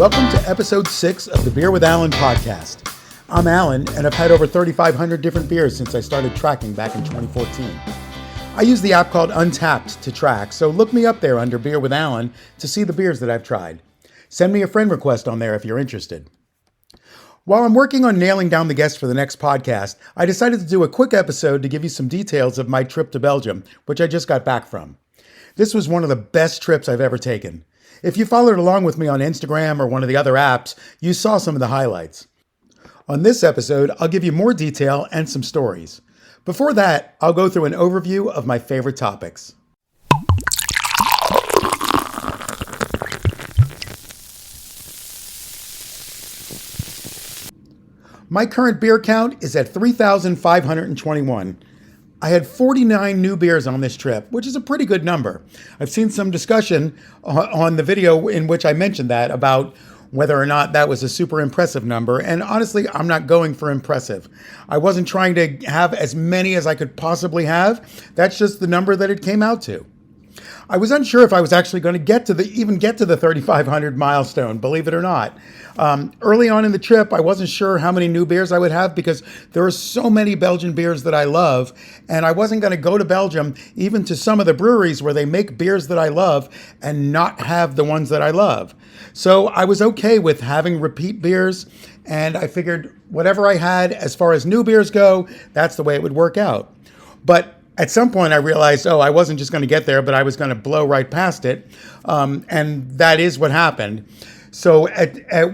Welcome to episode 6 of the Beer with Alan podcast. I'm Alan, and I've had over 3,500 different beers since I started tracking back in 2014. I use the app called Untapped to track, so look me up there under Beer with Alan to see the beers that I've tried. Send me a friend request on there if you're interested. While I'm working on nailing down the guest for the next podcast, I decided to do a quick episode to give you some details of my trip to Belgium, which I just got back from. This was one of the best trips I've ever taken. If you followed along with me on Instagram or one of the other apps, you saw some of the highlights. On this episode, I'll give you more detail and some stories. Before that, I'll go through an overview of my favorite topics. My current beer count is at 3,521. I had 49 new beers on this trip, which is a pretty good number. I've seen some discussion on the video in which I mentioned that about whether or not that was a super impressive number. And honestly, I'm not going for impressive. I wasn't trying to have as many as I could possibly have. That's just the number that it came out to. I was unsure if I was actually going to even get to the 3,500 milestone, believe it or not. Early on in the trip, I wasn't sure how many new beers I would have because there are so many Belgian beers that I love, and I wasn't going to go to Belgium, even to some of the breweries where they make beers that I love, and not have the ones that I love. So I was okay with having repeat beers, and I figured whatever I had as far as new beers go, that's the way it would work out. But at some point, I realized, I wasn't just going to get there, but I was going to blow right past it. And that is what happened. So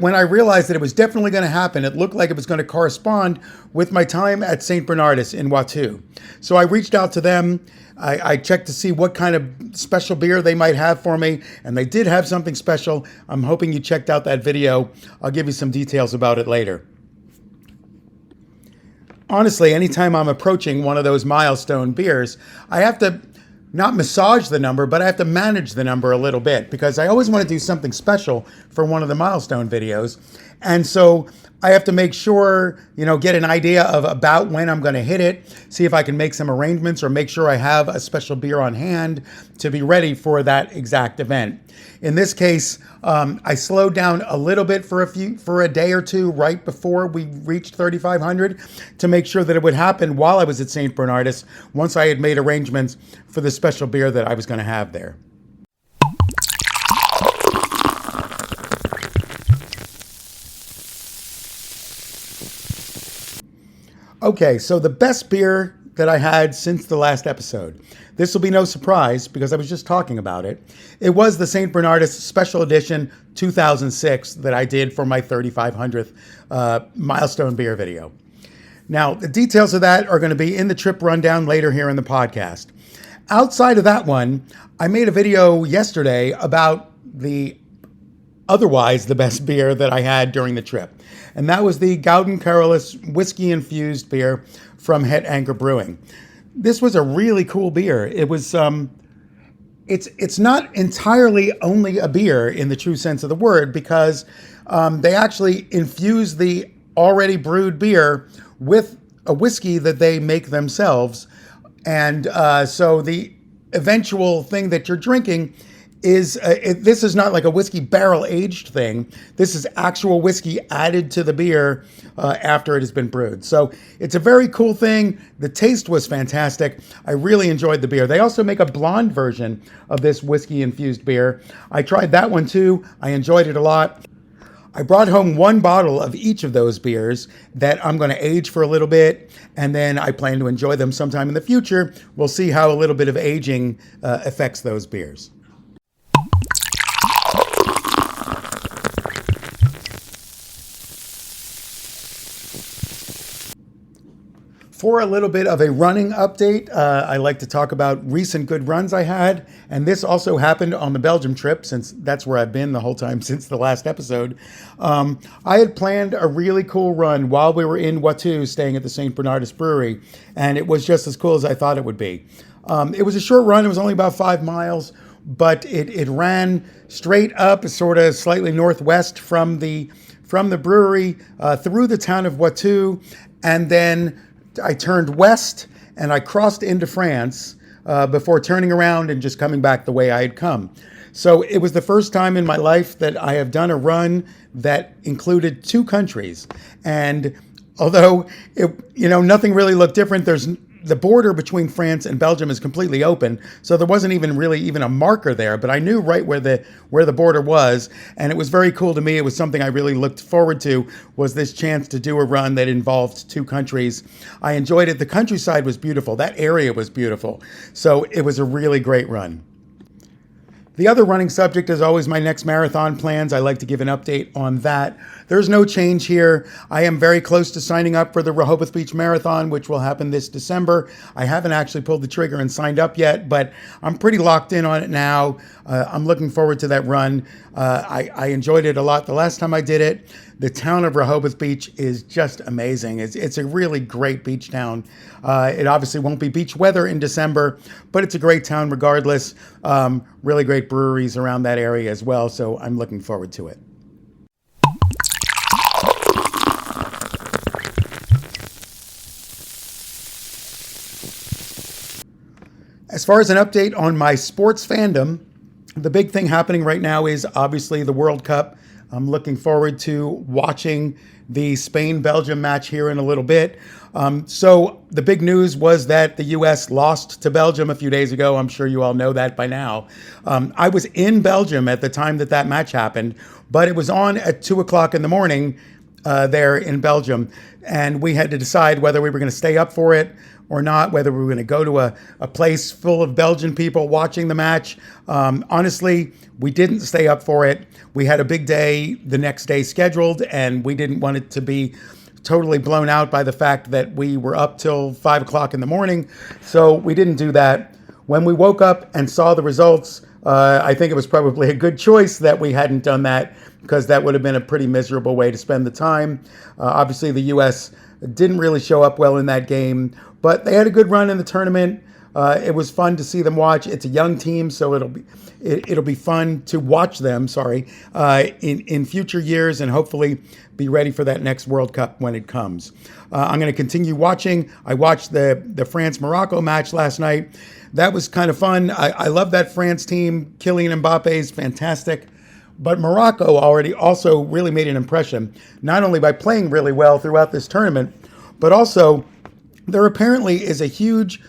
when I realized that it was definitely going to happen, it looked like it was going to correspond with my time at St. Bernardus in Poitou. So I reached out to them. I checked to see what kind of special beer they might have for me, and they did have something special. I'm hoping you checked out that video. I'll give you some details about it later. Honestly, anytime I'm approaching one of those milestone beers, I have to not massage the number, but I have to manage the number a little bit because I always want to do something special for one of the milestone videos. And so I have to make sure, get an idea of about when I'm going to hit it, see if I can make some arrangements or make sure I have a special beer on hand to be ready for that exact event. In this case, I slowed down a little bit for a day or two right before we reached 3,500 to make sure that it would happen while I was at St. Bernardus once I had made arrangements for the special beer that I was going to have there. Okay, so the best beer that I had since the last episode. This will be no surprise because I was just talking about it. It was the St. Bernardus Special Edition 2006 that I did for my 3,500th milestone beer video. Now, the details of that are going to be in the trip rundown later here in the podcast. Outside of that one, I made a video yesterday about otherwise the best beer that I had during the trip. And that was the Gouden Carolus whiskey-infused beer from Het Anchor Brewing. This was a really cool beer. It was, it's not entirely only a beer in the true sense of the word because they actually infuse the already brewed beer with a whiskey that they make themselves. And so the eventual thing that you're drinking is this is not like a whiskey barrel aged thing. This is actual whiskey added to the beer after it has been brewed. So it's a very cool thing. The taste was fantastic. I really enjoyed the beer. They also make a blonde version of this whiskey infused beer. I tried that one too. I enjoyed it a lot. I brought home one bottle of each of those beers that I'm going to age for a little bit, and then I plan to enjoy them sometime in the future. We'll see how a little bit of aging affects those beers. For a little bit of a running update, I like to talk about recent good runs I had, and this also happened on the Belgium trip, since that's where I've been the whole time since the last episode. I had planned a really cool run while we were in Poitou, staying at the St. Bernardus Brewery, and it was just as cool as I thought it would be. It was a short run. It was only about 5 miles, but it ran straight up, sort of slightly northwest from the brewery, through the town of Poitou, and then I turned west and I crossed into France before turning around and just coming back the way I had come. So it was the first time in my life that I have done a run that included two countries. And although nothing really looked different, the border between France and Belgium is completely open, so there wasn't even a marker there. But I knew right where the border was, and it was very cool to me. It was something I really looked forward to, was this chance to do a run that involved two countries. I enjoyed it. The countryside was beautiful. That area was beautiful. So it was a really great run. The other running subject is always my next marathon plans. I like to give an update on that. There's no change here. I am very close to signing up for the Rehoboth Beach Marathon, which will happen this December. I haven't actually pulled the trigger and signed up yet, but I'm pretty locked in on it now. I'm looking forward to that run. I enjoyed it a lot the last time I did it. The town of Rehoboth Beach is just amazing. It's a really great beach town. It obviously won't be beach weather in December, but it's a great town regardless. Really great breweries around that area as well, so I'm looking forward to it. As far as an update on my sports fandom, the big thing happening right now is obviously the World Cup. I'm looking forward to watching the Spain-Belgium match here in a little bit. So the big news was that the U.S. lost to Belgium a few days ago. I'm sure you all know that by now. I was in Belgium at the time that match happened, but it was on at 2 o'clock in the morning there in Belgium. And we had to decide whether we were going to stay up for it or not, whether we were going to go to a place full of Belgian people watching the match. Honestly, we didn't stay up for it. We had a big day the next day scheduled, and we didn't want it to be totally blown out by the fact that we were up till 5 o'clock in the morning. So we didn't do that. When we woke up and saw the results, I think it was probably a good choice that we hadn't done that, because that would have been a pretty miserable way to spend the time. Obviously, the U.S. didn't really show up well in that game, but they had a good run in the tournament. It was fun to see them watch. It's a young team, so it'll be fun to watch them. In future years, and hopefully be ready for that next World Cup when it comes. I'm going to continue watching. I watched the France-Morocco match last night. That was kind of fun. I love that France team. Kylian Mbappe is fantastic. But Morocco also really made an impression, not only by playing really well throughout this tournament, but also there apparently is a huge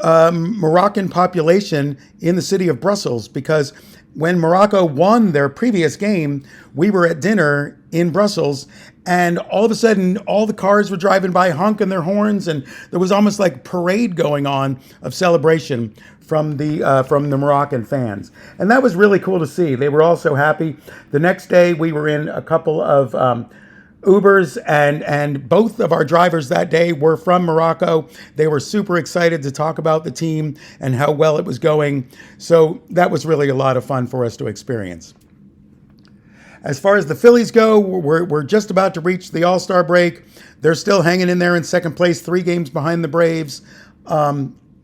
Moroccan population in the city of Brussels, because when Morocco won their previous game, we were at dinner in Brussels, and all of a sudden, all the cars were driving by honking their horns, and there was almost like a parade going on of celebration from the Moroccan fans. And that was really cool to see. They were all so happy. The next day, we were in a couple of Ubers, and both of our drivers that day were from Morocco. They were super excited to talk about the team and how well it was going. So that was really a lot of fun for us to experience. As far as the Phillies go, we're just about to reach the All-Star break. They're still hanging in there in second place, 3 games behind the Braves.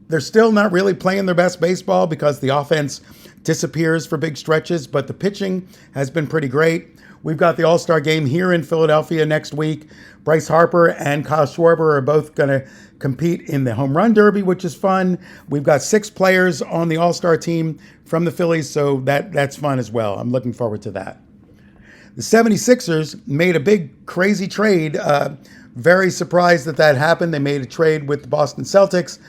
They're still not really playing their best baseball because the offense disappears for big stretches, but the pitching has been pretty great. We've got the All-Star game here in Philadelphia next week. Bryce Harper and Kyle Schwarber are both going to compete in the Home Run Derby, which is fun. We've got 6 players on the All-Star team from the Phillies, so that's fun as well. I'm looking forward to that. The 76ers made a big, crazy trade. Very surprised that happened. They made a trade with the Boston Celtics.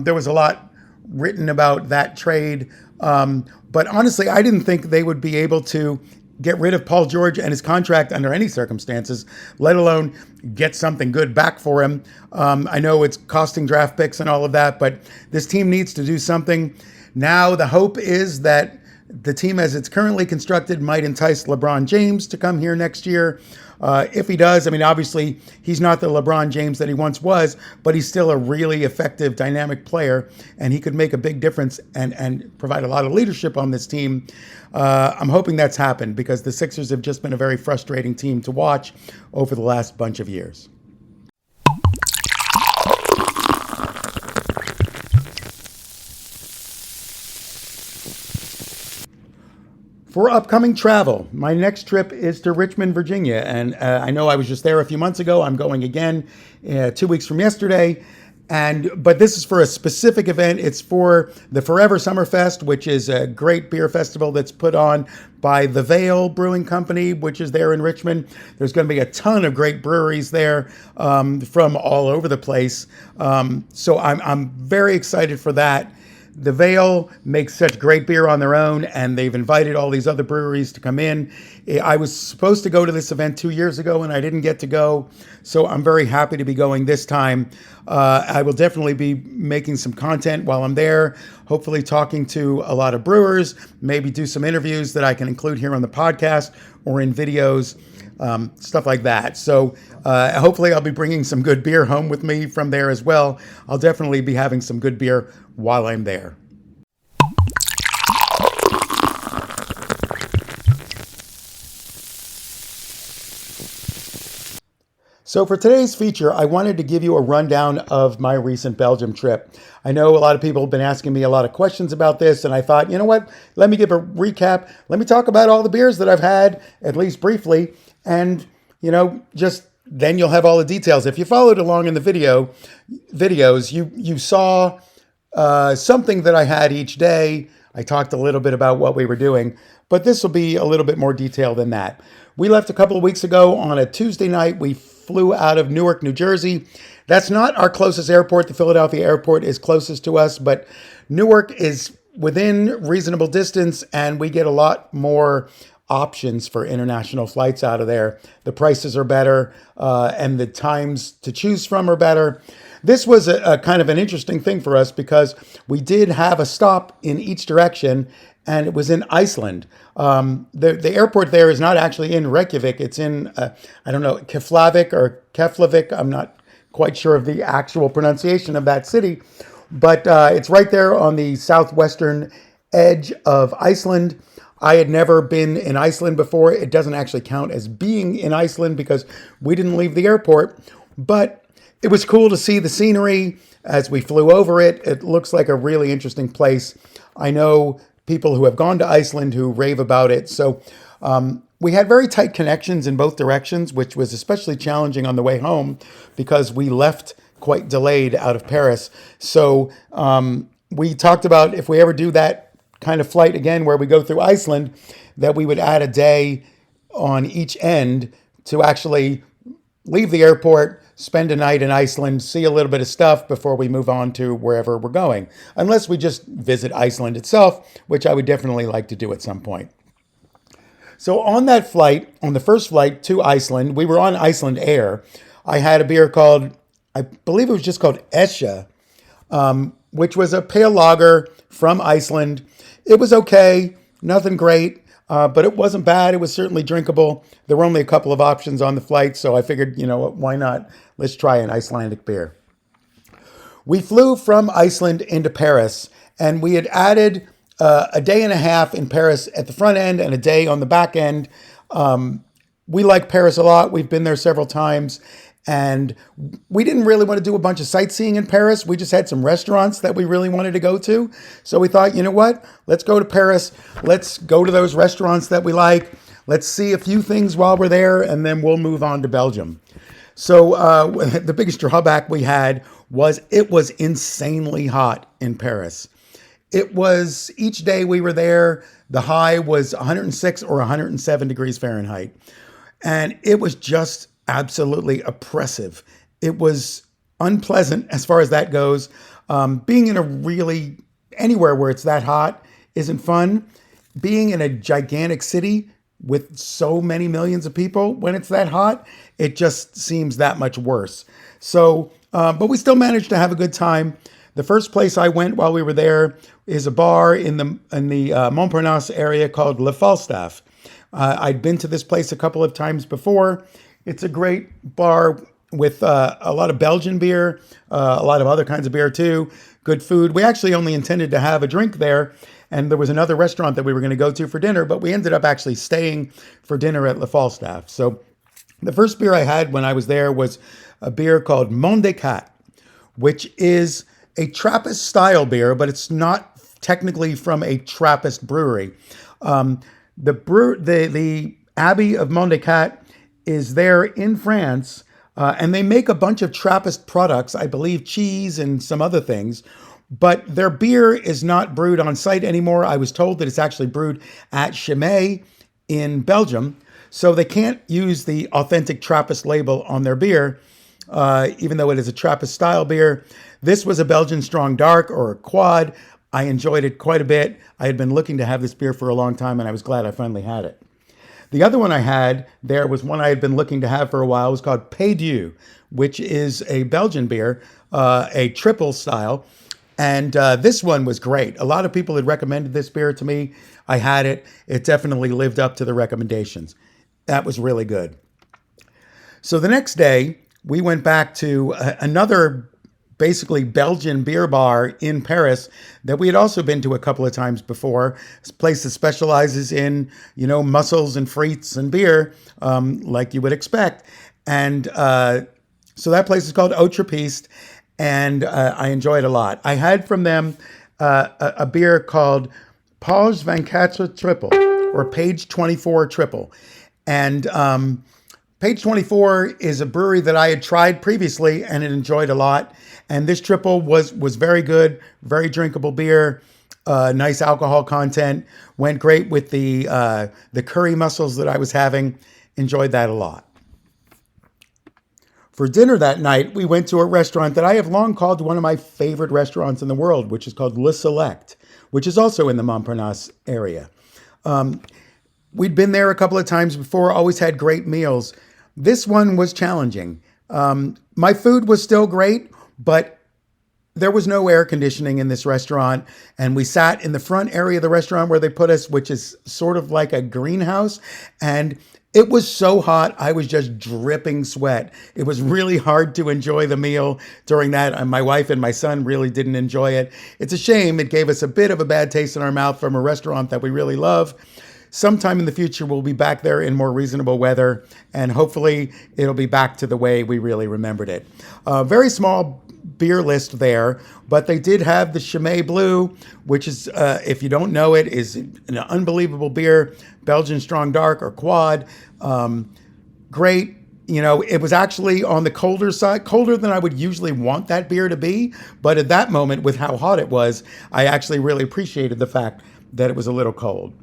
There was a lot written about that trade. But honestly, I didn't think they would be able to get rid of Paul George and his contract under any circumstances, let alone get something good back for him. I know it's costing draft picks and all of that, but this team needs to do something. Now the hope is that the team as it's currently constructed might entice LeBron James to come here next year. If he does, I mean, obviously he's not the LeBron James that he once was, but he's still a really effective, dynamic player, and he could make a big difference and provide a lot of leadership on this team. I'm hoping that's happened, because the Sixers have just been a very frustrating team to watch over the last bunch of years. For upcoming travel, my next trip is to Richmond, Virginia. And I know I was just there a few months ago. I'm going again 2 weeks from yesterday. But this is for a specific event. It's for the Forever Summerfest, which is a great beer festival that's put on by the Vale Brewing Company, which is there in Richmond. There's going to be a ton of great breweries there from all over the place. So I'm very excited for that. The Vale makes such great beer on their own, and they've invited all these other breweries to come in. I was supposed to go to this event 2 years ago, and I didn't get to go, so I'm very happy to be going this time. I will definitely be making some content while I'm there, hopefully talking to a lot of brewers, maybe do some interviews that I can include here on the podcast or in videos, stuff like that. So hopefully I'll be bringing some good beer home with me from there as well. I'll definitely be having some good beer while I'm there. So for today's feature, I wanted to give you a rundown of my recent Belgium trip. I know a lot of people have been asking me a lot of questions about this, and I thought, you know what, let me give a recap. Let me talk about all the beers that I've had, at least briefly, and, just then you'll have all the details. If you followed along in the videos, you saw something that I had each day. I talked a little bit about what we were doing, but this will be a little bit more detailed than that. We left a couple of weeks ago on a Tuesday night. We flew out of Newark, New Jersey. That's not our closest airport. The Philadelphia airport is closest to us, but Newark is within reasonable distance, and we get a lot more options for international flights out of there. The prices are better, and the times to choose from are better. This was a kind of an interesting thing for us because we did have a stop in each direction, and it was in Iceland. The airport there is not actually in Reykjavik. It's in, I don't know, Keflavik. I'm not quite sure of the actual pronunciation of that city, but it's right there on the southwestern edge of Iceland. I had never been in Iceland before. It doesn't actually count as being in Iceland because we didn't leave the airport, but it was cool to see the scenery as we flew over it. It looks like a really interesting place. I know people who have gone to Iceland who rave about it. So we had very tight connections in both directions, which was especially challenging on the way home because we left quite delayed out of Paris. So we talked about if we ever do that kind of flight again where we go through Iceland, that we would add a day on each end to actually leave the airport, spend a night in Iceland, see a little bit of stuff before we move on to wherever we're going. Unless we just visit Iceland itself, which I would definitely like to do at some point. So on that flight, on the first flight to Iceland, we were on Iceland Air. I had a beer called, I believe it was just called Esja, which was a pale lager from Iceland. It was okay, nothing great. But it wasn't bad. It was certainly drinkable. There were only a couple of options on the flight, so I figured, why not? Let's try an Icelandic beer. We flew from Iceland into Paris, and we had added a day and a half in Paris at the front end and a day on the back end. We like Paris a lot. We've been there several times. And we didn't really want to do a bunch of sightseeing in Paris. We just had some restaurants that we really wanted to go to. So we thought, you know what? Let's go to Paris. Let's go to those restaurants that we like. Let's see a few things while we're there, and then we'll move on to Belgium. So the biggest drawback we had was it was insanely hot in Paris. It was, each day we were there, the high was 106 or 107 degrees Fahrenheit. And it was just absolutely oppressive. It was unpleasant as far as that goes. Being in anywhere where it's that hot isn't fun. Being in a gigantic city with so many millions of people when it's that hot, it just seems that much worse. So, but we still managed to have a good time. The first place I went while we were there is a bar in the Montparnasse area called Le Falstaff. I'd been to this place a couple of times before. It's a great bar with a lot of Belgian beer, a lot of other kinds of beer too, good food. We actually only intended to have a drink there, and there was another restaurant that we were going to go to for dinner, but we ended up actually staying for dinner at Le Falstaff. So the first beer I had when I was there was a beer called Mondecat, which is a Trappist-style beer, but it's not technically from a Trappist brewery. The Abbey of Mondecat is there in France, And they make a bunch of Trappist products, I believe cheese and some other things. But their beer is not brewed on site anymore. I was told that it's actually brewed at Chimay in Belgium. So they can't use the authentic Trappist label on their beer, even though it is a Trappist style beer. This was a Belgian Strong Dark or a quad. I enjoyed it quite a bit. I had been looking to have this beer for a long time, and I was glad I finally had it. The other one I had there was one I had been looking to have for a while. It was called Pays Dieu, which is a Belgian beer, a triple style. And this one was great. A lot of people had recommended this beer to me. I had it. It definitely lived up to the recommendations. That was really good. So the next day, we went back to another basically Belgian beer bar in Paris that we had also been to a couple of times before. It's a place that specializes in, mussels and frites and beer, like you would expect. And so that place is called Au Trappiste, and I enjoyed it a lot. I had from them a beer called Page 24 Triple, or Page 24 Triple. And Page 24 is a brewery that I had tried previously and had enjoyed a lot. And this triple was very good, very drinkable beer, nice alcohol content, went great with the curry mussels that I was having. Enjoyed that a lot. For dinner that night, we went to a restaurant that I have long called one of my favorite restaurants in the world, which is called Le Select, which is also in the Montparnasse area. We'd been there a couple of times before, always had great meals. This one was challenging. My food was still great, but there was no air conditioning in this restaurant. And we sat in the front area of the restaurant where they put us, which is sort of like a greenhouse. And it was so hot, I was just dripping sweat. It was really hard to enjoy the meal during that. And my wife and my son really didn't enjoy it. It's a shame. It gave us a bit of a bad taste in our mouth from a restaurant that we really love. Sometime in the future, we'll be back there in more reasonable weather, and hopefully it'll be back to the way we really remembered it. Very small beer list there, but they did have the Chimay Blue, which is, if you don't know it, is an unbelievable beer, Belgian Strong Dark or Quad. Great. It was actually on the colder side, colder than I would usually want that beer to be. But at that moment, with how hot it was, I actually really appreciated the fact that it was a little cold.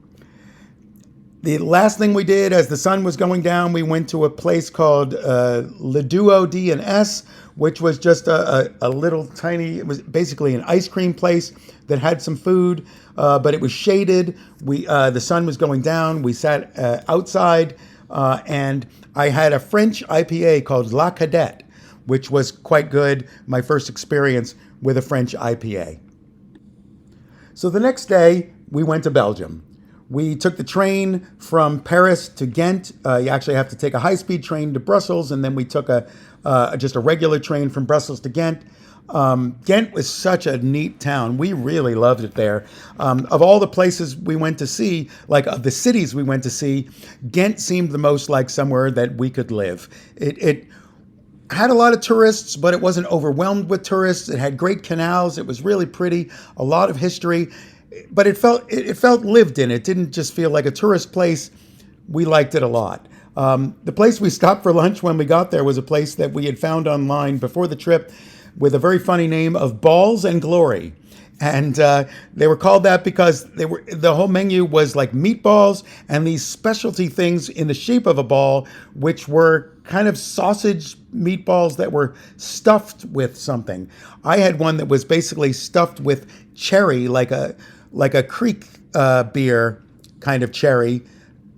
The last thing we did as the sun was going down, we went to a place called Le Duo D&S, which was just a little tiny, it was basically an ice cream place that had some food, but it was shaded. The sun was going down. We sat outside, and I had a French IPA called La Cadette, which was quite good. My first experience with a French IPA. So the next day, we went to Belgium. We took the train from Paris to Ghent. You actually have to take a high-speed train to Brussels, and then we took just a regular train from Brussels to Ghent. Ghent was such a neat town. We really loved it there. Of all the places we went to see, like of the cities we went to see, Ghent seemed the most like somewhere that we could live. It had a lot of tourists, but it wasn't overwhelmed with tourists. It had great canals. It was really pretty, a lot of history. But it felt lived in. It didn't just feel like a tourist place. We liked it a lot. The place we stopped for lunch when we got there was a place that we had found online before the trip with a very funny name of Balls and Glory. And they were called that because the whole menu was like meatballs and these specialty things in the shape of a ball, which were kind of sausage meatballs that were stuffed with something. I had one that was basically stuffed with cherry, like a creek beer kind of cherry,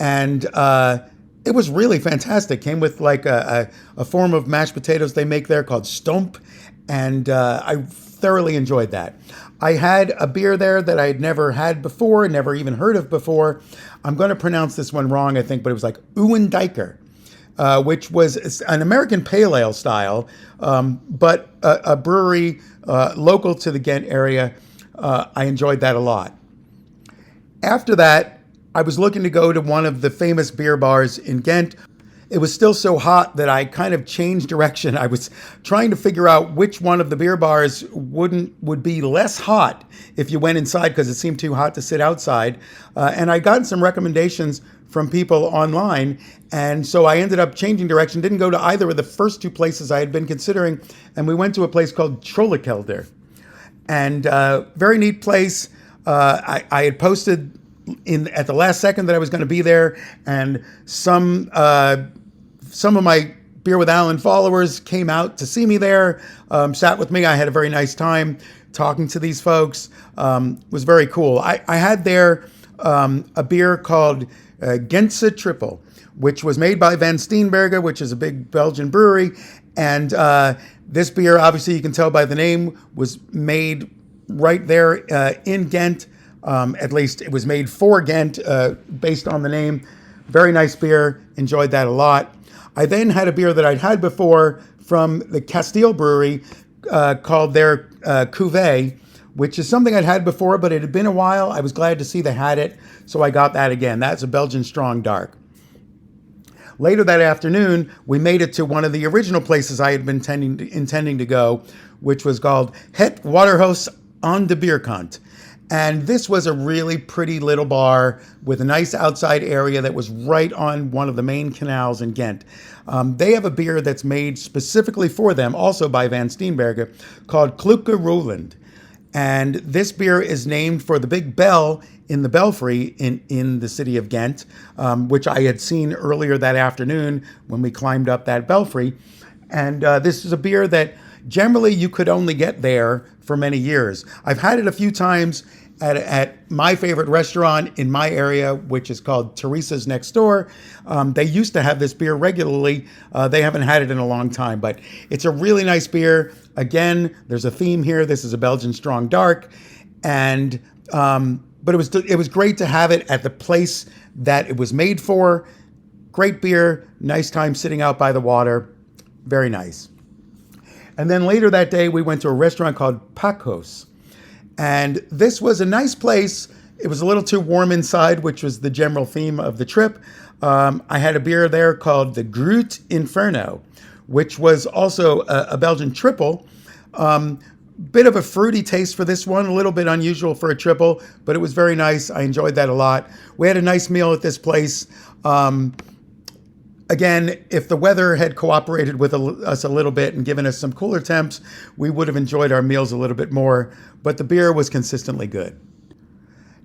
and it was really fantastic. Came with like a form of mashed potatoes they make there called stomp, and I thoroughly enjoyed that. I had a beer there that I had never had before, never even heard of before. I'm going to pronounce this one wrong, I think, but it was like Uwendiker, which was an American pale ale style, but a brewery local to the Ghent area. I enjoyed that a lot. After that, I was looking to go to one of the famous beer bars in Ghent. It was still so hot that I kind of changed direction. I was trying to figure out which one of the beer bars would be less hot if you went inside because it seemed too hot to sit outside. And I got some recommendations from people online. And so I ended up changing direction, didn't go to either of the first two places I had been considering. And we went to a place called Trollekelder. And very neat place. I had posted at the last second that I was going to be there, and some of my Beer with Alan followers came out to see me there, sat with me. I had a very nice time talking to these folks. It was very cool. I had there a beer called Gentse Triple, which was made by Van Steenbergen, which is a big Belgian brewery. And this beer, obviously you can tell by the name, was made right there in Ghent. At least it was made for Ghent based on the name. Very nice beer. Enjoyed that a lot. I then had a beer that I'd had before from the Castile Brewery called their Cuvée, which is something I'd had before, but it had been a while. I was glad to see they had it, so I got that again. That's a Belgian Strong Dark. Later that afternoon, we made it to one of the original places I had been intending to go, which was called Het Waterhuis aan de Bierkant. And this was a really pretty little bar with a nice outside area that was right on one of the main canals in Ghent. They have a beer that's made specifically for them, also by Van Steenbergen, called Kluke Roland. And this beer is named for the big bell in the belfry in the city of Ghent, which I had seen earlier that afternoon when we climbed up that belfry. And this is a beer that generally you could only get there for many years. I've had it a few times at my favorite restaurant in my area, which is called Teresa's Next Door. They used to have this beer regularly. They haven't had it in a long time, but it's a really nice beer. Again, there's a theme here. This is a Belgian Strong Dark. And but it was great to have it at the place that it was made for. Great beer, nice time sitting out by the water. Very nice. And then later that day, we went to a restaurant called Pacos. And this was a nice place. It was a little too warm inside, which was the general theme of the trip. I had a beer there called the Groot Inferno, which was also a Belgian triple. Bit of a fruity taste for this one, a little bit unusual for a triple, but it was very nice. I enjoyed that a lot. We had a nice meal at this place. Again, if the weather had cooperated with us a little bit and given us some cooler temps, we would have enjoyed our meals a little bit more, but the beer was consistently good.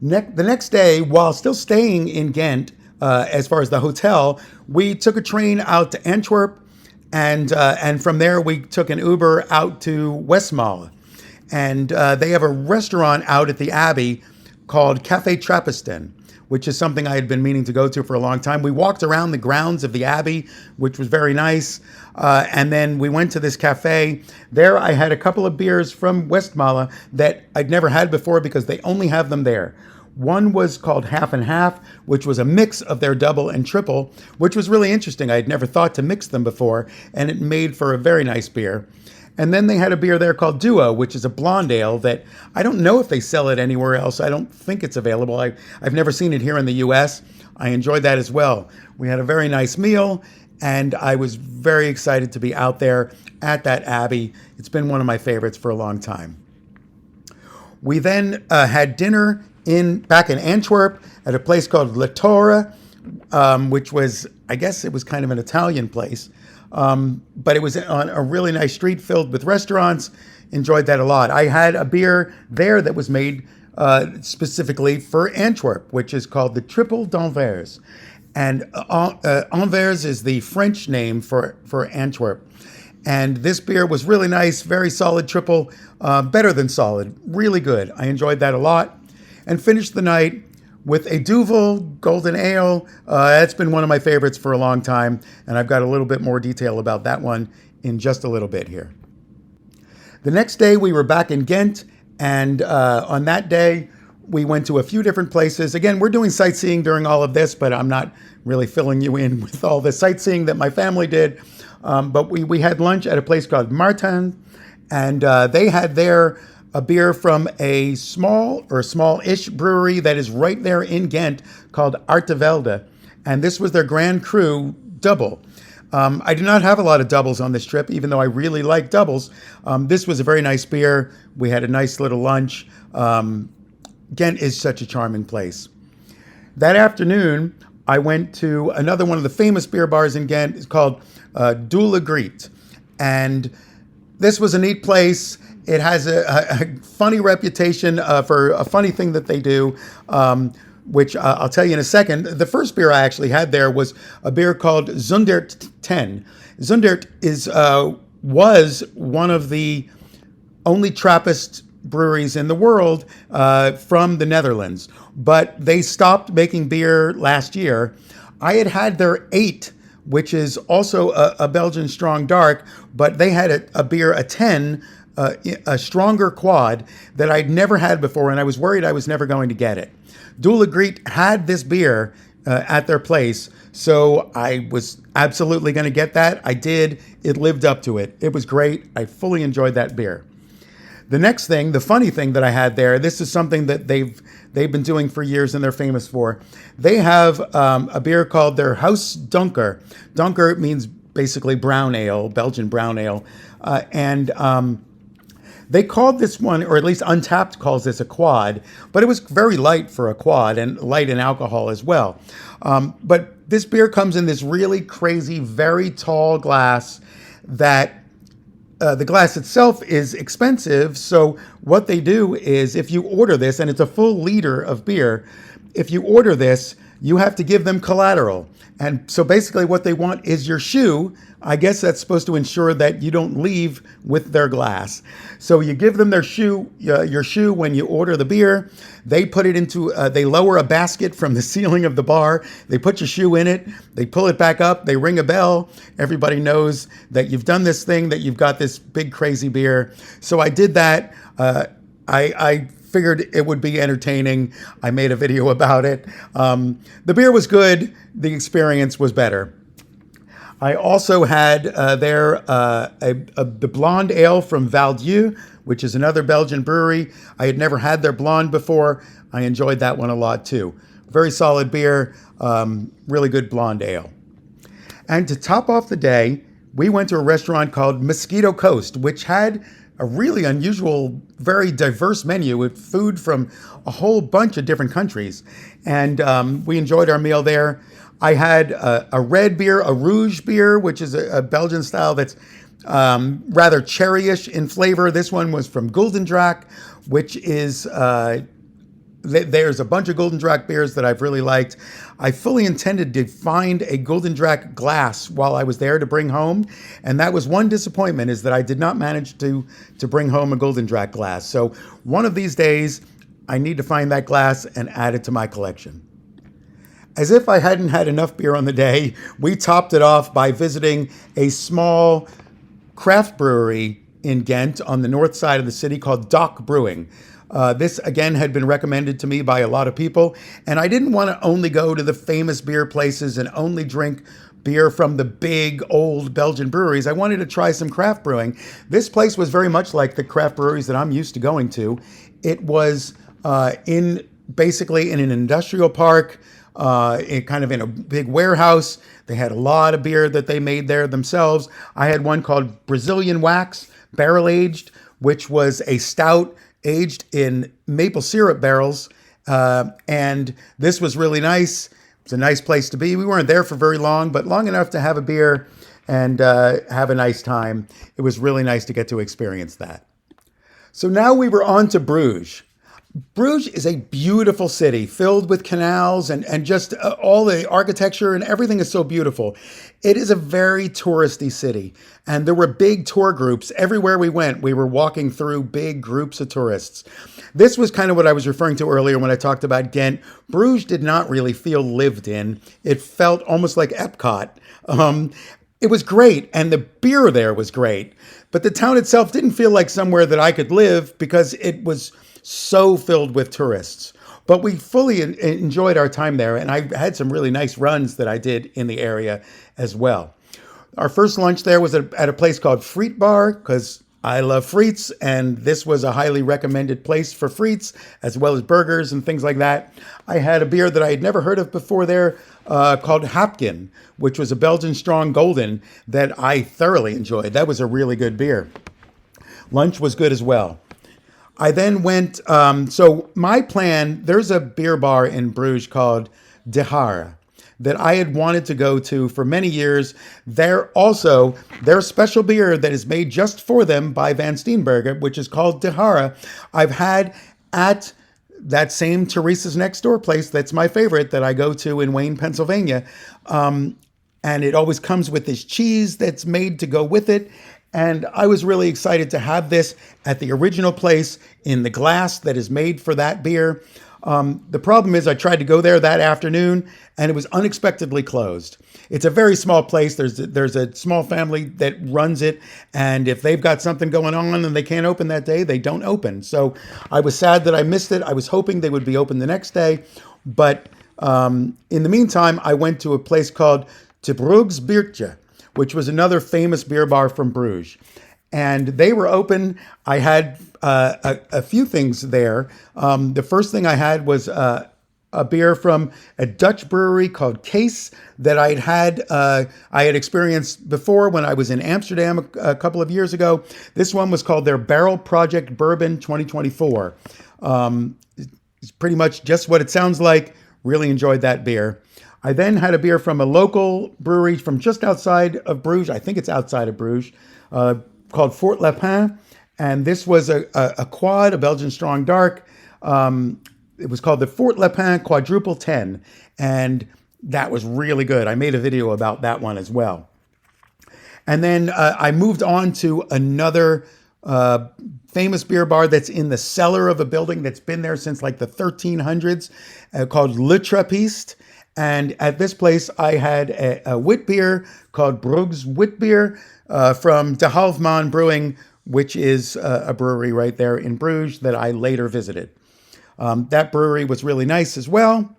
The next day, while still staying in Ghent, as far as the hotel, we took a train out to Antwerp, and from there we took an Uber out to Westmalle. And they have a restaurant out at the Abbey called Café Trappisten, which is something I had been meaning to go to for a long time. We walked around the grounds of the Abbey, which was very nice. And then we went to this cafe. There I had a couple of beers from Westmalle that I'd never had before because they only have them there. One was called Half and Half, which was a mix of their double and triple, which was really interesting. I had never thought to mix them before, and it made for a very nice beer. And then they had a beer there called Duo, which is a blonde ale that I don't know if they sell it anywhere else. I don't think it's available. I've never seen it here in the U.S. I enjoyed that as well. We had a very nice meal, and I was very excited to be out there at that Abbey. It's been one of my favorites for a long time. We then had dinner back in Antwerp at a place called La Torre, which was, I guess it was kind of an Italian place. But it was on a really nice street filled with restaurants. Enjoyed that a lot. I had a beer there that was made specifically for Antwerp, which is called the Triple d'Anvers. And Anvers is the French name for Antwerp. And this beer was really nice, very solid triple, better than solid, really good. I enjoyed that a lot. And finished the night with a Duvel Golden Ale. That's been one of my favorites for a long time, and I've got a little bit more detail about that one in just a little bit here. The next day, we were back in Ghent, and on that day, we went to a few different places. Again, we're doing sightseeing during all of this, but I'm not really filling you in with all the sightseeing that my family did. But we had lunch at a place called Martin, and they had there a beer from a small-ish brewery that is right there in Ghent called Artevelde. And this was their Grand Cru double. I did not have a lot of doubles on this trip, even though I really like doubles. This was a very nice beer. We had a nice little lunch. Ghent is such a charming place. That afternoon, I went to another one of the famous beer bars in Ghent. It's called Dula Griet. And this was a neat place. It has a funny reputation for a funny thing that they do, which I'll tell you in a second. The first beer I actually had there was a beer called Zundert 10. Zundert was one of the only Trappist breweries in the world from the Netherlands, but they stopped making beer last year. I had their 8, which is also a Belgian strong dark, but they had a beer, a 10, a stronger quad that I'd never had before, and I was worried I was never going to get it. Dula Griet had this beer at their place, so I was absolutely going to get that. I did. It lived up to it. It was great. I fully enjoyed that beer. The next thing, the funny thing that I had there, this is something that they've been doing for years and they're famous for. They have a beer called their House Dunker. Dunker means basically brown ale, Belgian brown ale. And they called this one, or at least Untapped calls this a quad, but it was very light for a quad and light in alcohol as well. But this beer comes in this really crazy, very tall glass that the glass itself is expensive. So what they do is if you order this, and it's a full liter of beer, if you order this, you have to give them collateral. And so basically what they want is your shoe. I guess that's supposed to ensure that you don't leave with their glass. So you give them their shoe, your shoe when you order the beer. They put it into, they lower a basket from the ceiling of the bar. They put your shoe in it. They pull it back up. They ring a bell. Everybody knows that you've done this thing, that you've got this big crazy beer. So I did that. I figured it would be entertaining. I made a video about it. The beer was good. The experience was better. I also had the blonde ale from Valdieu, which is another Belgian brewery. I had never had their blonde before. I enjoyed that one a lot too. Very solid beer, really good blonde ale. And to top off the day, we went to a restaurant called Mosquito Coast, which had a really unusual, very diverse menu with food from a whole bunch of different countries. And we enjoyed our meal there. I had a red beer, a rouge beer, which is a Belgian style that's rather cherryish in flavor. This one was from Guldendraak, which is, there's a bunch of Guldendraak beers that I've really liked. I fully intended to find a Guldendraak glass while I was there to bring home. And that was one disappointment, is that I did not manage to bring home a Guldendraak glass. So one of these days, I need to find that glass and add it to my collection. As if I hadn't had enough beer on the day, we topped it off by visiting a small craft brewery in Ghent on the north side of the city called Dock Brewing. This, again, had been recommended to me by a lot of people, and I didn't want to only go to the famous beer places and only drink beer from the big old Belgian breweries. I wanted to try some craft brewing. This place was very much like the craft breweries that I'm used to going to. It was basically in an industrial park, kind of in a big warehouse. They had a lot of beer that they made there themselves. I had one called Brazilian Wax, barrel aged, which was a stout aged in maple syrup barrels. And this was really nice. It's a nice place to be. We weren't there for very long, but long enough to have a beer and have a nice time. It was really nice to get to experience that. So now we were on to Bruges. Bruges is a beautiful city filled with canals and just all the architecture and everything is so beautiful. It is a very touristy city, and there were big tour groups. Everywhere we went, we were walking through big groups of tourists. This was kind of what I was referring to earlier when I talked about Ghent. Bruges did not really feel lived in. It felt almost like Epcot. It was great, and the beer there was great, but the town itself didn't feel like somewhere that I could live because it was so filled with tourists. But we fully enjoyed our time there, and I had some really nice runs that I did in the area as well. Our first lunch there was at a place called Friet Bar, because I love frites, and this was a highly recommended place for frites, as well as burgers and things like that. I had a beer that I had never heard of before there called Hapkin, which was a Belgian strong golden that I thoroughly enjoyed. That was a really good beer. Lunch was good as well. I then went, so my plan, there's a beer bar in Bruges called De Hare. that I had wanted to go to for many years. Their special beer that is made just for them by Van Steenbergen, which is called Dahara, I've had at that same Teresa's Next Door place that's my favorite that I go to in Wayne, Pennsylvania. And it always comes with this cheese that's made to go with it. And I was really excited to have this at the original place in the glass that is made for that beer. The problem is I tried to go there that afternoon and it was unexpectedly closed. It's a very small place. There's a small family that runs it. And if they've got something going on and they can't open that day, they don't open. So I was sad that I missed it. I was hoping they would be open the next day. But in the meantime, I went to a place called Te Brugge's Biertje, which was another famous beer bar from Bruges. And they were open. I had a few things there. The first thing I had was a beer from a Dutch brewery called Case that I had experienced before when I was in Amsterdam a couple of years ago. This one was called their Barrel Project Bourbon 2024. It's pretty much just what it sounds like. Really enjoyed that beer. I then had a beer from a local brewery from just outside of Bruges. I think it's outside of Bruges, called Fort Lapin. And this was a quad, a Belgian strong dark. It was called the Fort Lapin Quadruple 10. And that was really good. I made a video about that one as well. And then I moved on to another famous beer bar that's in the cellar of a building that's been there since like the 1300s, called Le Trappiste. And at this place, I had a wit beer called Brugge's Wit Beer from De Halfman Brewing, which is a brewery right there in Bruges that I later visited. That brewery was really nice as well.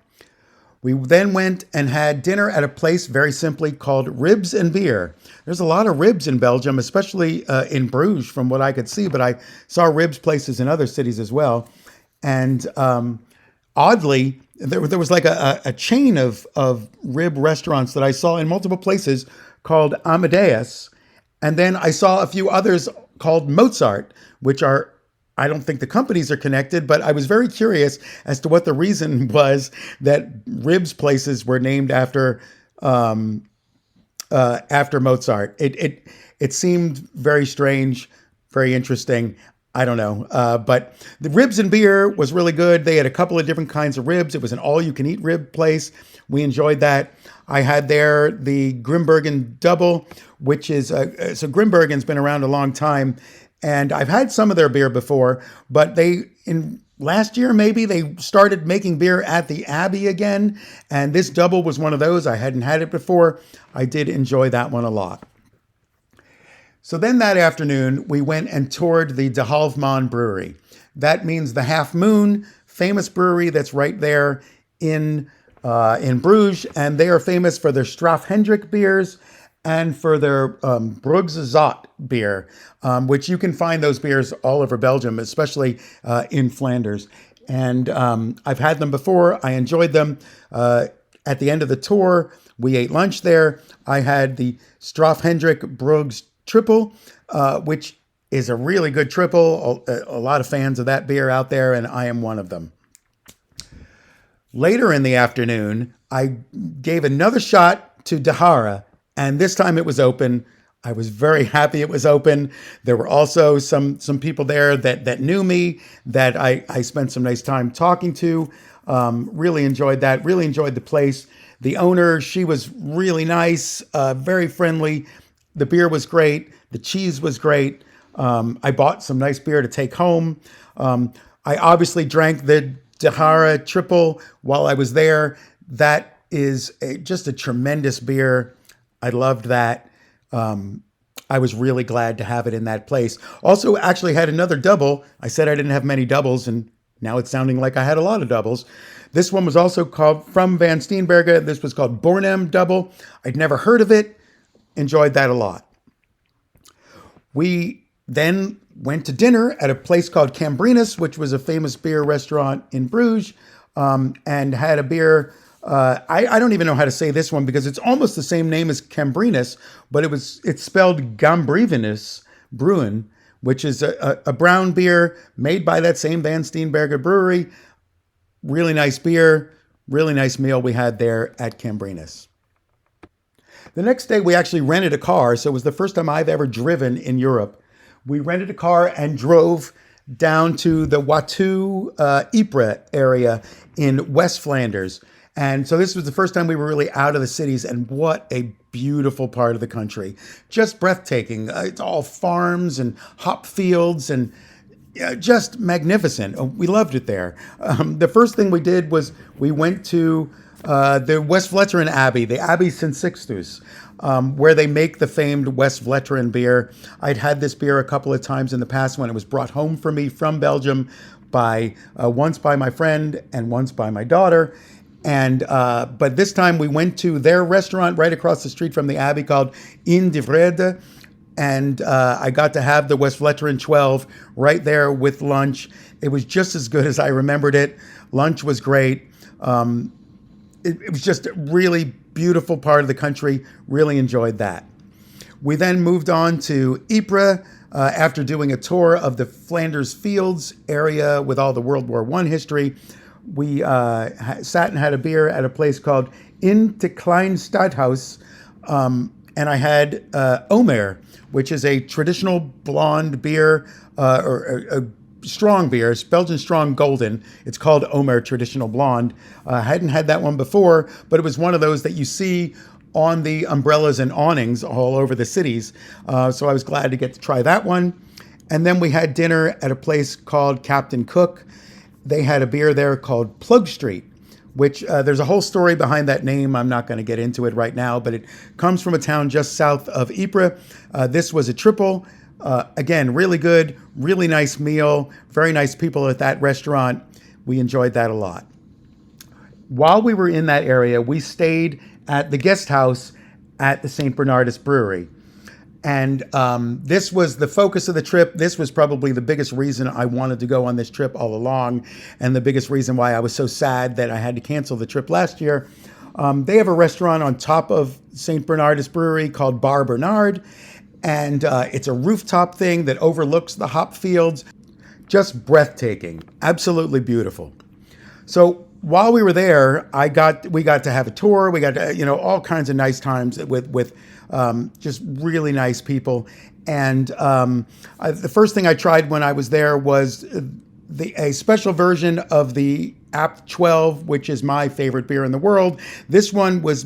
We then went and had dinner at a place very simply called Ribs and Beer. There's a lot of ribs in Belgium, especially in Bruges from what I could see, but I saw ribs places in other cities as well. And oddly, there was like a chain of rib restaurants that I saw in multiple places called Amadeus. And then I saw a few others called Mozart, which are, I don't think the companies are connected, but I was very curious as to what the reason was that ribs places were named after Mozart. It seemed very strange, very interesting. I don't know. But the Ribs and Beer was really good. They had a couple of different kinds of ribs. It was an all-you-can-eat rib place. We enjoyed that. I had there the Grimbergen Double, which is, so Grimbergen's been around a long time. And I've had some of their beer before, but last year maybe, they started making beer at the Abbey again. And this double was one of those. I hadn't had it before. I did enjoy that one a lot. So then that afternoon, we went and toured the De Halfman Brewery. That means the Half Moon, famous brewery that's right there in Bruges. And they are famous for their Straf Hendrik beers and for their Brugge Zot beer, which you can find those beers all over Belgium, especially in Flanders. And I've had them before. I enjoyed them. At the end of the tour, we ate lunch there. I had the Straf Hendrik Brugge Triple, which is a really good triple. A lot of fans of that beer out there, and I am one of them. Later in the afternoon, I gave another shot to Dahara, and this time it was open. I was very happy it was open. There were also some people there that knew me, that I spent some nice time talking to. Really enjoyed that. Really enjoyed the place. The owner, she was really nice, very friendly. The beer was great. The cheese was great. I bought some nice beer to take home. I obviously drank the Dahara Triple while I was there. That is just a tremendous beer. I loved that. I was really glad to have it in that place. Also, actually had another double. I said I didn't have many doubles, and now it's sounding like I had a lot of doubles. This one was also called from Van Steenbergen. This was called Bornem Double. I'd never heard of it. Enjoyed that a lot. We then went to dinner at a place called Cambrinus, which was a famous beer restaurant in Bruges, and had a beer. I don't even know how to say this one because it's almost the same name as Cambrinus, but it's spelled Gambrinus Brewen, which is a brown beer made by that same Van Steenbergen brewery. Really nice beer. Really nice meal we had there at Cambrinus. The next day, we actually rented a car. So it was the first time I've ever driven in Europe. We rented a car and drove down to the Poitou Ypres area in West Flanders. And so this was the first time we were really out of the cities, and what a beautiful part of the country. Just breathtaking. It's all farms and hop fields and just magnificent. We loved it there. The first thing we did was we went to the West Vleteren Abbey, the Abbey St. Sixtus, where they make the famed West Vleteren beer. I'd had this beer a couple of times in the past when it was brought home for me from Belgium by once by my friend and once by my daughter. And but this time we went to their restaurant right across the street from the Abbey called In de Vrede. And I got to have the West Vleteren 12 right there with lunch. It was just as good as I remembered it. Lunch was great. It was just a really beautiful part of the country. Really enjoyed that. We then moved on to Ypres after doing a tour of the Flanders Fields area with all the World War I history. We sat and had a beer at a place called In de Klein Stadhuis, and I had Omer, which is a traditional blonde beer, or a strong beer. It's Belgian Strong Golden. It's called Omer Traditional Blonde. I hadn't had that one before, but it was one of those that you see on the umbrellas and awnings all over the cities. So I was glad to get to try that one. And then we had dinner at a place called Captain Cook. They had a beer there called Plug Street, which there's a whole story behind that name. I'm not going to get into it right now, but it comes from a town just south of Ypres. This was a triple. Again, really good, really nice meal, very nice people at that restaurant. We enjoyed that a lot. While we were in that area, we stayed at the guest house at the St. Bernardus Brewery. And this was the focus of the trip. This was probably the biggest reason I wanted to go on this trip all along, and the biggest reason why I was so sad that I had to cancel the trip last year. They have a restaurant on top of St. Bernardus Brewery called Bar Bernard, and it's a rooftop thing that overlooks the hop fields. Just breathtaking, absolutely beautiful. So while we were there, we got to have a tour. We got to, all kinds of nice times with just really nice people. And the first thing I tried when I was there was a special version of the Abt 12, which is my favorite beer in the world. This one was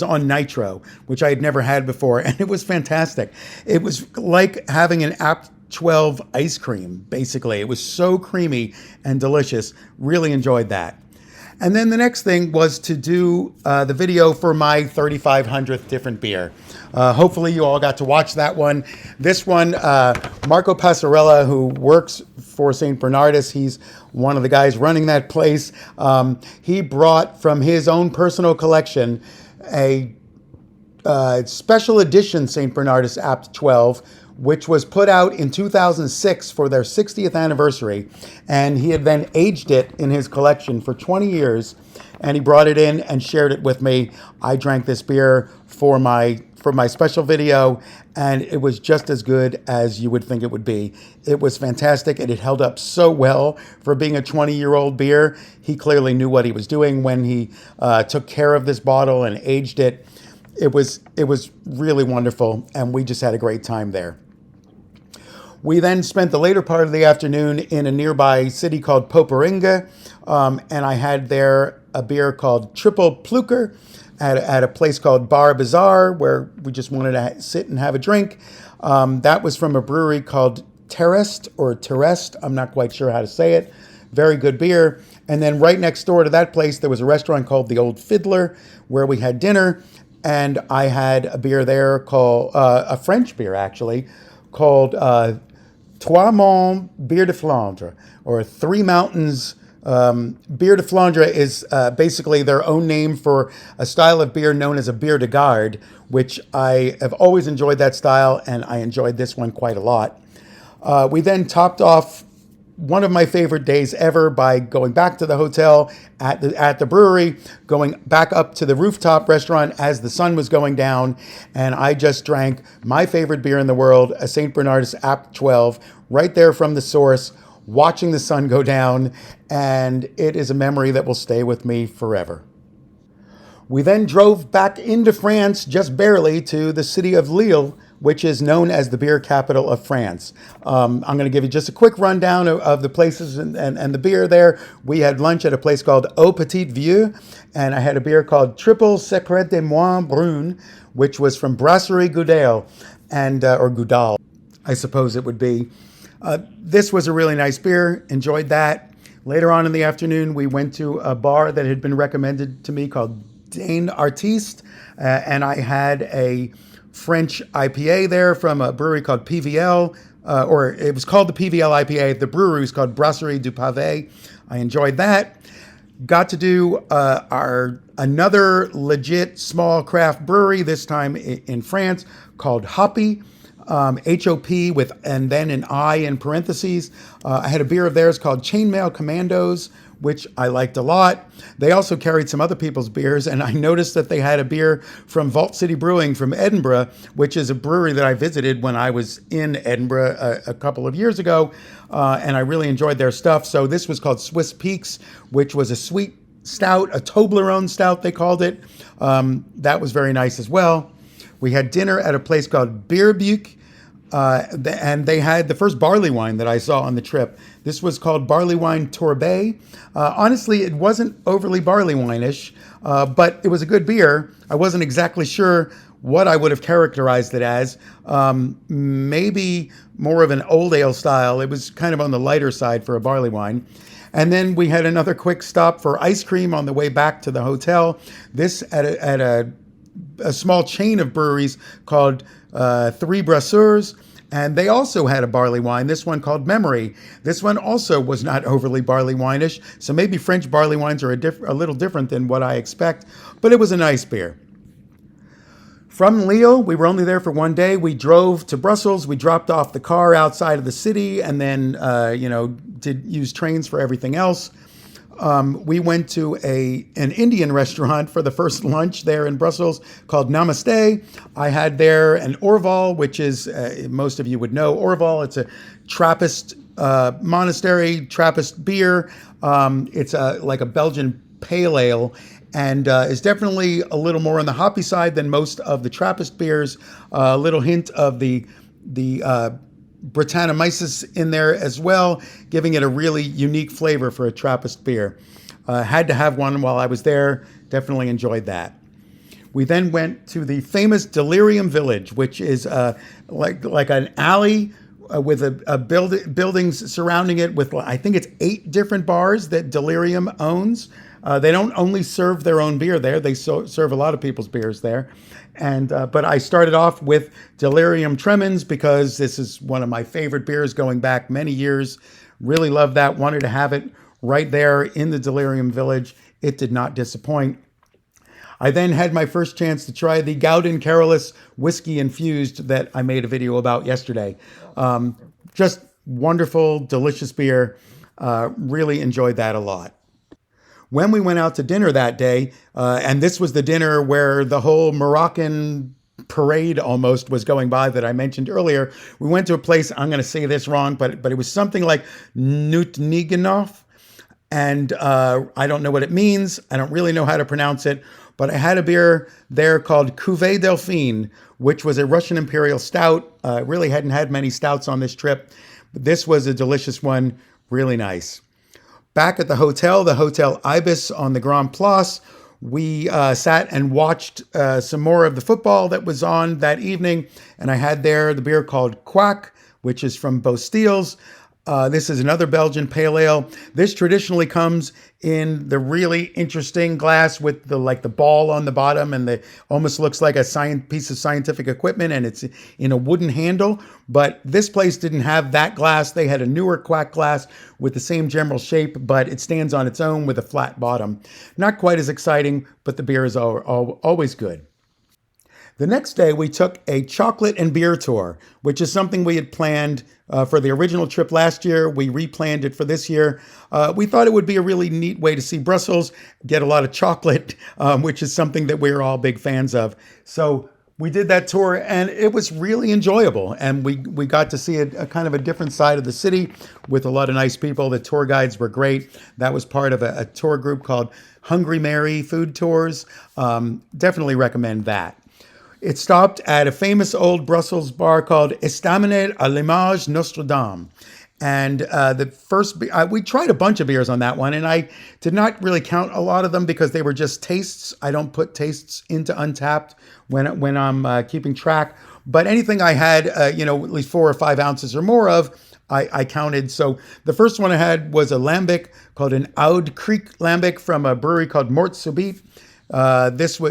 on nitro, which I had never had before, and it was fantastic. It was like having an Abt 12 ice cream, basically. It was so creamy and delicious. Really enjoyed that. And then the next thing was to do the video for my 3,500th different beer. Hopefully you all got to watch that one. This one, Marco Passarella, who works for St. Bernardus, he's one of the guys running that place. He brought from his own personal collection a special edition St. Bernardus Abt 12, which was put out in 2006 for their 60th anniversary. And he had then aged it in his collection for 20 years. And he brought it in and shared it with me. I drank this beer for my special video, and it was just as good as you would think it would be. It was fantastic, and it held up so well for being a 20-year-old beer. He clearly knew what he was doing when he took care of this bottle and aged it. It was really wonderful, and we just had a great time there. We then spent the later part of the afternoon in a nearby city called Poperinge, and I had there a beer called Triple Pluker at a place called Bar Bazaar, where we just wanted to sit and have a drink. That was from a brewery called Terrest. I'm not quite sure how to say it. Very good beer. And then right next door to that place, there was a restaurant called The Old Fiddler, where we had dinner. And I had a beer there called, a French beer actually, called Trois Monts Bière de Flandre, or Three Mountains. Bière de Flandre is basically their own name for a style of beer known as a bière de garde, which I have always enjoyed that style, and I enjoyed this one quite a lot. We then topped off one of my favorite days ever by going back to the hotel at the brewery, going back up to the rooftop restaurant as the sun was going down, and I just drank my favorite beer in the world, a St. Bernardus Abt 12, right there from the source, watching the sun go down, and it is a memory that will stay with me forever. We then drove back into France, just barely, to the city of Lille, which is known as the beer capital of France. I'm going to give you just a quick rundown of the places and the beer there. We had lunch at a place called Au Petit Vieux, and I had a beer called Triple Secret de Moine Brune, which was from Brasserie Goudal, and or Goudal, I suppose it would be. This was a really nice beer. Enjoyed that. Later on in the afternoon, we went to a bar that had been recommended to me called Dane Artiste, and I had a French IPA there from a brewery called PVL, or it was called the PVL IPA. The brewery was called Brasserie du Pavé. I enjoyed that. Got to do our another legit small craft brewery, this time in France, called Hoppy. HOP with, and then an I in parentheses. I had a beer of theirs called Chainmail Commandos, which I liked a lot. They also carried some other people's beers, and I noticed that they had a beer from Vault City Brewing from Edinburgh, which is a brewery that I visited when I was in Edinburgh a couple of years ago, and I really enjoyed their stuff. So this was called Swiss Peaks, which was a sweet stout, a Toblerone stout, they called it. That was very nice as well. We had dinner at a place called Bierbuch, and they had the first barley wine that I saw on the trip. This was called Barley Wine Torbay. Honestly, it wasn't overly barley wine-ish, but it was a good beer. I wasn't exactly sure what I would have characterized it as. Maybe more of an old ale style. It was kind of on the lighter side for a barley wine. And then we had another quick stop for ice cream on the way back to the hotel. This at a small chain of breweries called Three Brasseurs, and they also had a barley wine, this one called Memory. This one also was not overly barley wine-ish, so maybe French barley wines are a little different than what I expect, but it was a nice beer. From Lille, we were only there for one day. We drove to Brussels. We dropped off the car outside of the city, and then did use trains for everything else. We went to an Indian restaurant for the first lunch there in Brussels called Namaste. I had there an Orval, which is, most of you would know Orval. It's a Trappist monastery, Trappist beer. It's like a Belgian pale ale, and is definitely a little more on the hoppy side than most of the Trappist beers. A little hint of the Brettanomyces in there as well, giving it a really unique flavor for a Trappist beer. Had to have one while I was there. Definitely enjoyed that. We then went to the famous Delirium Village, which is like an alley with buildings surrounding it with, I think it's 8 different bars that Delirium owns. They don't only serve their own beer there, they serve a lot of people's beers there. And but I started off with Delirium Tremens because this is one of my favorite beers going back many years. Really loved that, wanted to have it right there in the Delirium Village. It did not disappoint. I then had my first chance to try the Gaudin Carolus whiskey infused that I made a video about yesterday. Just wonderful, delicious beer. Really enjoyed that a lot. When we went out to dinner that day, and this was the dinner where the whole Moroccan parade almost was going by that I mentioned earlier, we went to a place, I'm going to say this wrong, but it was something like Nutniganov, and I don't know what it means. I don't really know how to pronounce it, but I had a beer there called Cuvée Delphine, which was a Russian Imperial Stout. Really hadn't had many stouts on this trip, but this was a delicious one, really nice. Back at the Hotel Ibis on the Grand Place, we sat and watched some more of the football that was on that evening, and I had there the beer called Quack, which is from Bostiels. This is another Belgian pale ale. This traditionally comes in the really interesting glass with the ball on the bottom, and the almost looks like a piece of scientific equipment, and it's in a wooden handle. But this place didn't have that glass. They had a newer Quack glass with the same general shape, but it stands on its own with a flat bottom. Not quite as exciting, but the beer is always good. The next day, we took a chocolate and beer tour, which is something we had planned for the original trip last year. We replanned it for this year. We thought it would be a really neat way to see Brussels, get a lot of chocolate, which is something that we're all big fans of. So We did that tour and it was really enjoyable. And we got to see a kind of a different side of the city with a lot of nice people. The tour guides were great. That was part of a tour group called Hungry Mary Food Tours. Definitely recommend that. It stopped at a famous old Brussels bar called Estaminet à l'Image Notre Dame. And we tried a bunch of beers on that one, and I did not really count a lot of them because they were just tastes. I don't put tastes into Untapped when I'm keeping track. But anything I had, at least 4 or 5 ounces or more of, I counted. So the first one I had was a lambic called an Oude Creek lambic from a brewery called Mort Subit.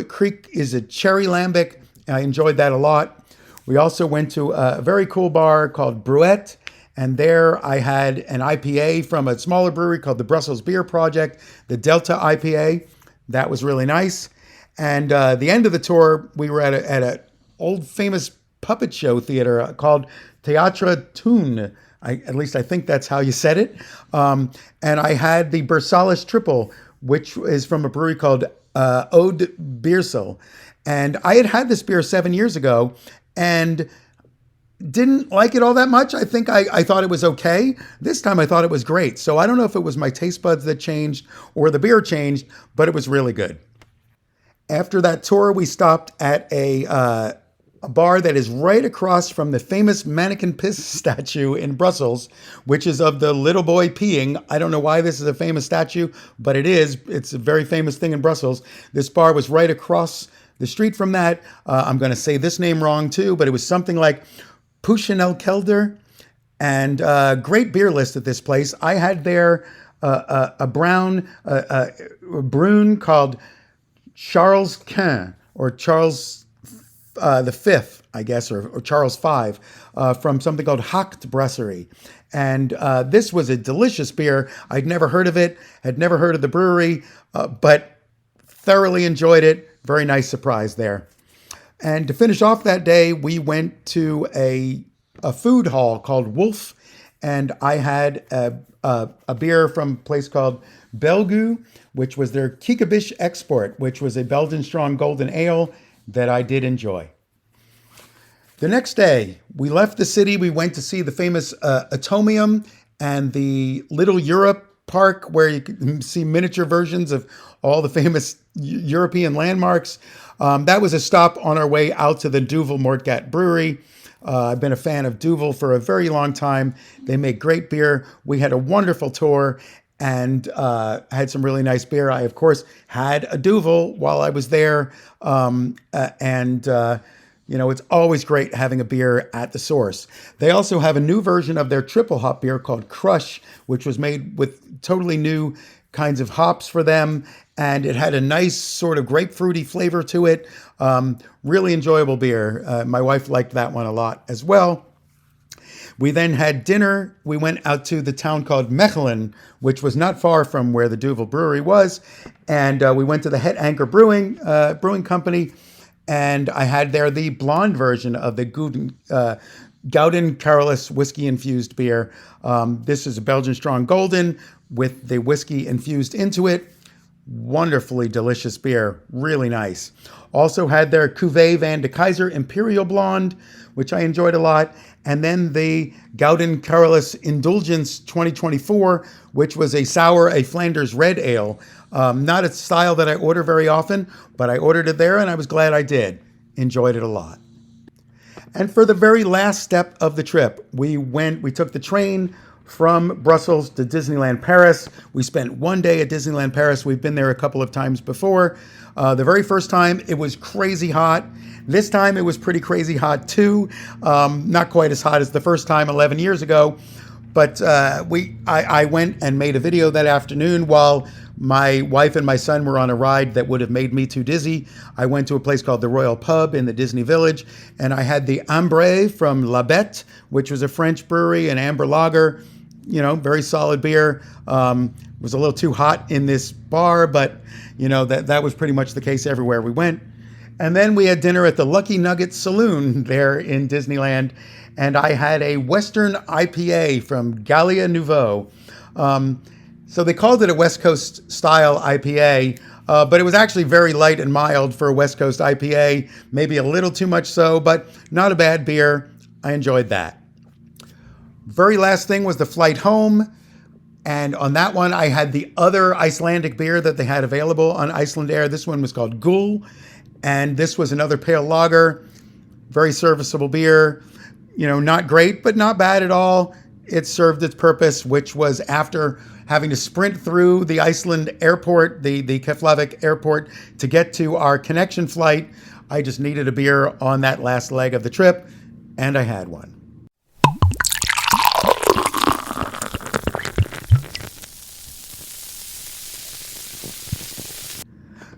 Creek is a cherry lambic. I enjoyed that a lot. We also went to a very cool bar called Bruette. And there I had an IPA from a smaller brewery called the Brussels Beer Project, the Delta IPA. That was really nice. And the end of the tour, we were at an old famous puppet show theater called Théâtre Thun. At least I think that's how you said it. And I had the Bersalis Triple, which is from a brewery called Ode Beersel. And I had this beer 7 years ago and didn't like it all that much. I think I thought it was okay. This time I thought it was great. So I don't know if it was my taste buds that changed or the beer changed, but it was really good. After that tour, we stopped at a bar that is right across from the famous mannequin piss statue in Brussels, which is of the little boy peeing. I don't know why this is a famous statue, but it is. It's a very famous thing in Brussels. This bar was right across the street from that. I'm going to say this name wrong too, but it was something like Puchinel Kelder, and great beer list at this place. I had there a brune called Charles Quint, or Charles the Fifth, I guess, or Charles V, from something called Hacht Brasserie. And this was a delicious beer. I'd never heard of it, had never heard of the brewery, but thoroughly enjoyed it. Very nice surprise there. And to finish off that day, we went to a food hall called Wolf, and I had a beer from a place called Belgium, which was their Kiekebisch Export, which was a Belgian strong golden ale that I did enjoy. The next day, we left the city. We went to see the famous Atomium and the Little Europe Park, where you can see miniature versions of all the famous European landmarks. That was a stop on our way out to the Duvel Mortgat Brewery. I've been a fan of Duvel for a very long time. They make great beer. We had a wonderful tour and had some really nice beer. I, of course, had a Duvel while I was there. It's always great having a beer at the source. They also have a new version of their triple hop beer called Crush, which was made with totally new kinds of hops for them. And it had a nice sort of grapefruity flavor to it. Really enjoyable beer. My wife liked that one a lot as well. We then had dinner. We went out to the town called Mechelen, which was not far from where the Duvel Brewery was. And we went to the Het Anchor Brewing Company. And I had there the blonde version of the Gouden Carolus whiskey-infused beer. This is a Belgian strong golden with the whiskey infused into it. Wonderfully delicious beer. Really nice. Also had their Cuvée Van de Keyser Imperial Blonde, which I enjoyed a lot. And then the Gouden Carolus Indulgence 2024, which was a Flanders red ale. Not a style that I order very often, but I ordered it there and I was glad I did. Enjoyed it a lot. And for the very last step of the trip, we took the train from Brussels to Disneyland Paris. We spent one day at Disneyland Paris. We've been there a couple of times before. The very first time, it was crazy hot. This time, it was pretty crazy hot too. Not quite as hot as the first time 11 years ago. But I went and made a video that afternoon while my wife and my son were on a ride that would have made me too dizzy. I went to a place called the Royal Pub in the Disney Village, and I had the Ambré from La Bête, which was a French brewery, an amber lager. Very solid beer. It was a little too hot in this bar, but that was pretty much the case everywhere we went. And then we had dinner at the Lucky Nugget Saloon there in Disneyland, and I had a Western IPA from Galia Nouveau. So they called it a West Coast style IPA, but it was actually very light and mild for a West Coast IPA, maybe a little too much so, but not a bad beer. I enjoyed that. Very last thing was the flight home. And on that one, I had the other Icelandic beer that they had available on Icelandair. This one was called Gul. And this was another pale lager, very serviceable beer. Not great, but not bad at all. It served its purpose, which was after having to sprint through the Iceland airport, the Keflavik airport, to get to our connection flight. I just needed a beer on that last leg of the trip, and I had one.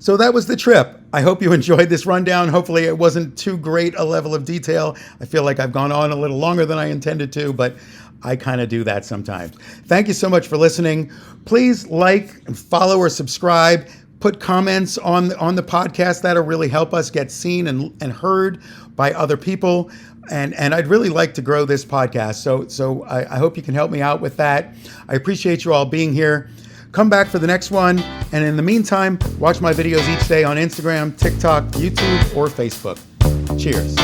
So that was the trip. I hope you enjoyed this rundown. Hopefully it wasn't too great a level of detail. I feel like I've gone on a little longer than I intended to, but I kind of do that sometimes. Thank you so much for listening. Please like and follow or subscribe. Put comments on the podcast. That'll really help us get seen and heard by other people. And I'd really like to grow this podcast. So I hope you can help me out with that. I appreciate you all being here. Come back for the next one. And in the meantime, watch my videos each day on Instagram, TikTok, YouTube, or Facebook. Cheers.